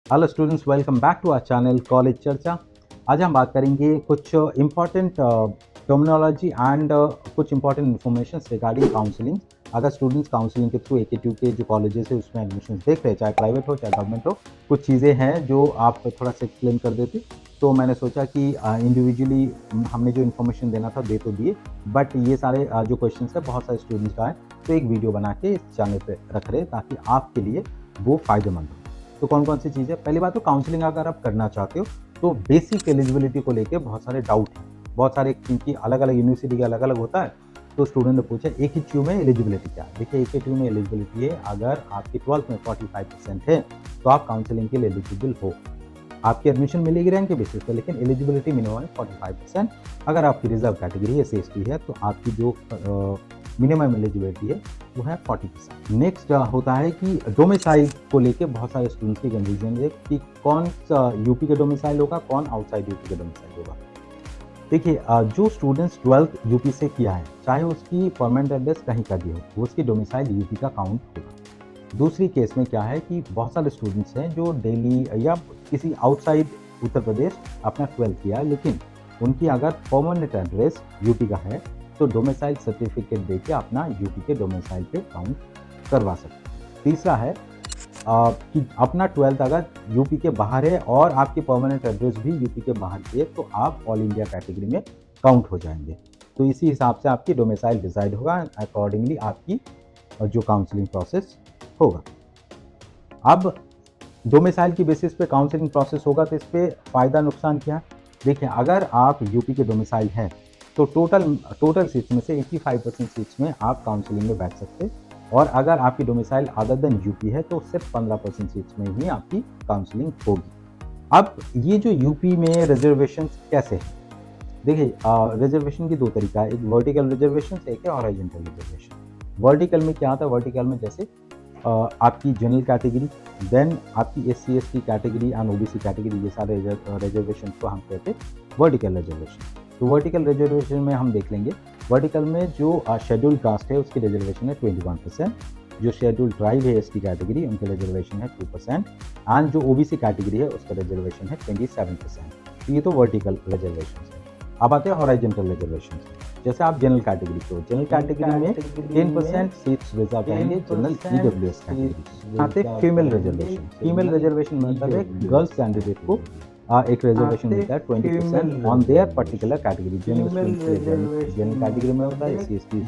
Hello students, welcome back to our channel college Charcha. आज हम बात करेंगे कुछ इम्पॉर्टेंट टर्मिनोलॉजी एंड कुछ इंपॉर्टेंट इन्फॉर्मेशन रिगार्डिंग काउंसलिंग। अगर स्टूडेंट्स काउंसलिंग के थ्रू AKTU के जो कॉलेजेस है उसमें एडमिशन देख रहे हैं, चाहे प्राइवेट हो चाहे गवर्नमेंट हो, कुछ चीज़ें हैं जो आप थोड़ा सा एक्सप्लेन कर देते, तो मैंने सोचा कि इंडिविजुअली हमने जो इन्फॉर्मेशन देना था दे तो दिए, बट ये सारे जो क्वेश्चन है बहुत सारे स्टूडेंट्स का है, तो एक वीडियो बना के इस चैनल पर रख रहे ताकि आपके लिए वो फ़ायदेमंद हो। तो कौन कौन सी चीज़ें, पहली बात तो काउंसलिंग अगर आप करना चाहते हो तो बेसिक एलिजिबिलिटी को लेके बहुत सारे डाउट हैं, बहुत सारे, क्योंकि अलग अलग यूनिवर्सिटी का अलग अलग होता है। तो स्टूडेंट ने पूछा AKTU में एलिजिबिलिटी क्या है। देखिए AKTU में एलिजिबिलिटी है, अगर आपकी 12th में 45% है तो आप काउंसलिंग के लिए एलिजिबल हो। आपकी एडमिशन मिलेगी रैंक के बेसिस पर, लेकिन एलिजिबिलिटी मिनिमम है 45%। अगर आपकी रिजर्व कैटेगरी है, SC/ST है, तो आपकी जो मिनिमम एलिजिबिलिटी है वो है 40%। नेक्स्ट होता है कि डोमिसाइल को लेके बहुत सारे स्टूडेंट्स की कंफ्यूजन है कि कौन सा यूपी के डोमिसाइल होगा, कौन आउटसाइड यूपी के डोमिसाइल होगा। देखिए जो स्टूडेंट्स 12th यूपी से किया है, चाहे उसकी परमानेंट एड्रेस कहीं का भी हो, वो उसकी डोमिसाइल यूपी का काउंट होगा। दूसरी केस में क्या है कि बहुत सारे स्टूडेंट्स हैं जो दिल्ली या किसी आउटसाइड उत्तर प्रदेश अपना 12th किया है, लेकिन उनकी अगर परमानेंट एड्रेस यूपी का है तो डोमिसाइल सर्टिफिकेट देके अपना यूपी के डोमिसाइल पे काउंट करवा सकते हैं। तीसरा है कि अपना 12th अगर यूपी के बाहर है और आपकी परमानेंट एड्रेस भी यूपी के बाहर की है तो आप ऑल इंडिया कैटेगरी में काउंट हो जाएंगे। तो इसी हिसाब से आपकी डोमिसाइल डिसाइड होगा, अकॉर्डिंगली आपकी जो काउंसलिंग प्रोसेस होगा। अब डोमिसाइल की बेसिस पे काउंसलिंग प्रोसेस होगा तो इस पर फ़ायदा नुकसान क्या है। देखिए अगर आप यूपी के डोमिसाइल हैं तो टोटल सीट्स में से 85% सीट्स में आप काउंसलिंग में बैठ सकते हैं, और अगर आपकी डोमिसाइल अदर देन यूपी है तो सिर्फ 15% सीट्स में ही आपकी काउंसलिंग होगी। अब ये जो यूपी में रिजर्वेशन कैसे है, देखिए रिजर्वेशन की दो तरीका है, एक वर्टिकल रिजर्वेशन, एक है हॉरिजॉन्टल रिजर्वेशन। वर्टिकल में क्या होता है, वर्टिकल में जैसे आपकी जनरल कैटेगरी, देन आपकी SC/ST category and OBC category, ये सारे रिजर्वेशन को हम कहते हैं वर्टिकल रिजर्वेशन। तो वर्टिकल रिजर्वेशन में हम देख लेंगे, वर्टिकल में जो शेड्यूल्ड कास्ट है उसकी रिजर्वेशन है 21%, जो शेड्यूल्ड ट्राइब है ST कैटेगरी उनके रिजर्वेशन है 2%, एंड जो OBC कैटेगरी है उसका रिजर्वेशन है 27%। तो ये तो वर्टिकल रिजर्वेशन है। अब आते हैं हॉरिजॉन्टल रिजर्वेशन। जैसे आप जनरल कैटेगरी को, जनरल कैटेगरी में 10% सीट्स रिजर्व रहेंगे जनरल EWS कैटेगरी। आते हैं फीमेल रिजर्वेशन। फीमेल रिजर्वेशन मतलब है गर्ल्स कैंडिडेट को एक रिजर्वेशन मिलता है 20% on their particular category. General category में होता है SC/ST,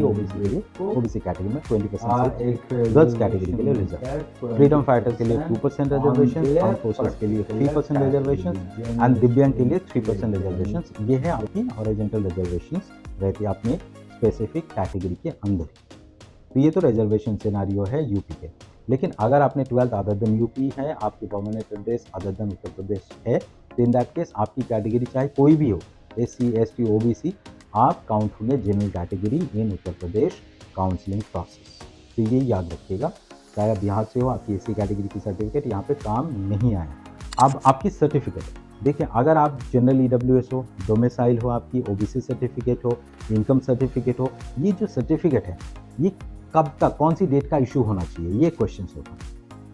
OBC के लिए, OBC कैटेगरी में 20% एक गर्ल्स कैटेगरी के लिए रिजर्व। फ्रीडम फाइटर के लिए 2% रिजर्वेशन, आर्म फोर्सेस के लिए 3% रिजर्वेशन, एंड दिव्यांग के लिए 3% रिजर्वेशन। ये है आपकी हॉरिजॉन्टल रिजर्वेशन रहती है अपने स्पेसिफिक कैटेगरी के अंदर। तो ये तो रिजर्वेशन सिनेरियो है यूपी के। लेकिन अगर आपने 12th अदर देन यूपी है, आपकी permanent address other than Uttar Pradesh है, तो इन दैट केस आपकी कैटेगरी चाहे कोई भी हो, SC/ST, OBC, आप काउंट होंगे जनरल कैटेगरी इन उत्तर प्रदेश काउंसलिंग प्रोसेस। तो ये याद रखिएगा, चाहे आप बिहार से हो, आपकी SC कैटेगरी की सर्टिफिकेट यहाँ पे काम नहीं आया। अब आपकी सर्टिफिकेट, देखिए अगर आप जनरल EWS हो, डोमिसाइल हो, आपकी OBC सर्टिफिकेट हो, इनकम सर्टिफिकेट हो, ये जो सर्टिफिकेट है ये कब तक, कौन सी डेट का इशू होना चाहिए, ये क्वेश्चन होगा।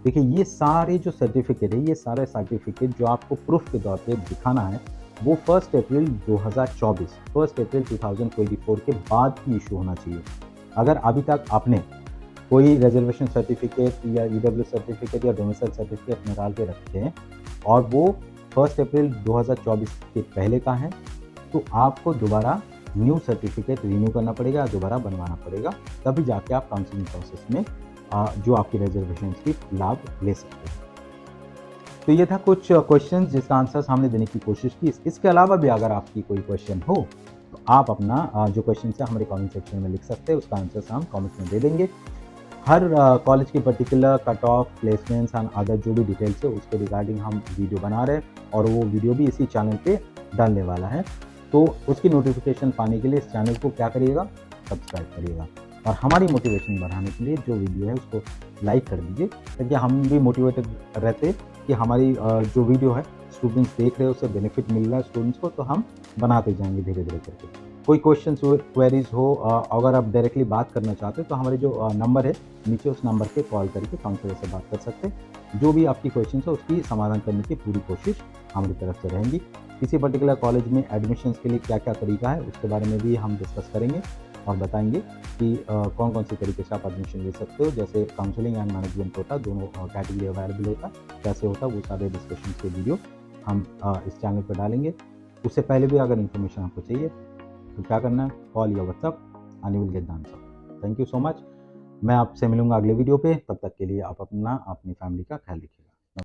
देखिए ये सारे जो सर्टिफिकेट है, ये सारे सर्टिफिकेट जो आपको प्रूफ के तौर पे दिखाना है, वो 1 अप्रैल 2024, 1 अप्रैल 2024 के बाद ही इशू होना चाहिए। अगर अभी तक आपने कोई रिजर्वेशन सर्टिफिकेट या EWS सर्टिफिकेट या डोमिसाइल सर्टिफिकेट निकाल के रखे हैं और वो 1 अप्रैल 2024 के पहले का है, तो आपको दोबारा न्यू सर्टिफिकेट रिन्यू करना पड़ेगा, दोबारा बनवाना पड़ेगा, तभी जाके आप काउंसलिंग प्रोसेस में जो आपकी रिजर्वेशन की लाभ ले सकते हैं। तो ये था कुछ क्वेश्चन जिसका आंसर हमने देने की कोशिश की। इसके अलावा भी अगर आपकी कोई क्वेश्चन हो तो आप अपना जो क्वेश्चन है हमारे कमेंट सेक्शन में लिख सकते हैं, उसका आंसर हम कमेंट में दे देंगे। हर कॉलेज की particular cut off, placements and other जो भी डिटेल्स है उसके रिगार्डिंग हम वीडियो बना रहे हैं, और वो वीडियो भी इसी चैनल पे डालने वाला है। तो उसकी नोटिफिकेशन पाने के लिए इस चैनल को क्या करिएगा, सब्सक्राइब करिएगा, और हमारी मोटिवेशन बढ़ाने के लिए जो वीडियो है उसको लाइक कर दीजिए, ताकि हम भी मोटिवेटेड रहते कि हमारी जो वीडियो है स्टूडेंट्स देख रहे हैं उससे बेनिफिट मिल रहा है स्टूडेंट्स को, तो हम बनाते जाएंगे धीरे धीरे करके। कोई क्वेश्चन क्वेरीज हो, अगर आप डायरेक्टली बात करना चाहते हो तो हमारे जो नंबर है नीचे, उस नंबर पे कॉल करके काउंसलर से बात कर सकते हैं। जो भी आपकी क्वेश्चन है उसकी समाधान करने की पूरी कोशिश हमारी तरफ से रहेंगी। किसी पर्टिकुलर कॉलेज में एडमिशन्स के लिए क्या क्या तरीका है उसके बारे में भी हम डिस्कस करेंगे और बताएंगे कि कौन कौन से तरीके से आप एडमिशन ले सकते हो। जैसे काउंसलिंग एंड मैनेजमेंट होता है, दोनों कैटेगरी अवेलेबल होता है, कैसे होता है वो सारे डिस्कशन के वीडियो हम इस चैनल पर डालेंगे। उससे पहले भी अगर इन्फॉर्मेशन आपको चाहिए तो क्या करना है, कॉल या WhatsApp and you will get the answer. Thank you so much. मैं आपसे मिलूंगा अगले वीडियो पे, तब तक के लिए आप अपनी फैमिली का ख्याल रखिए।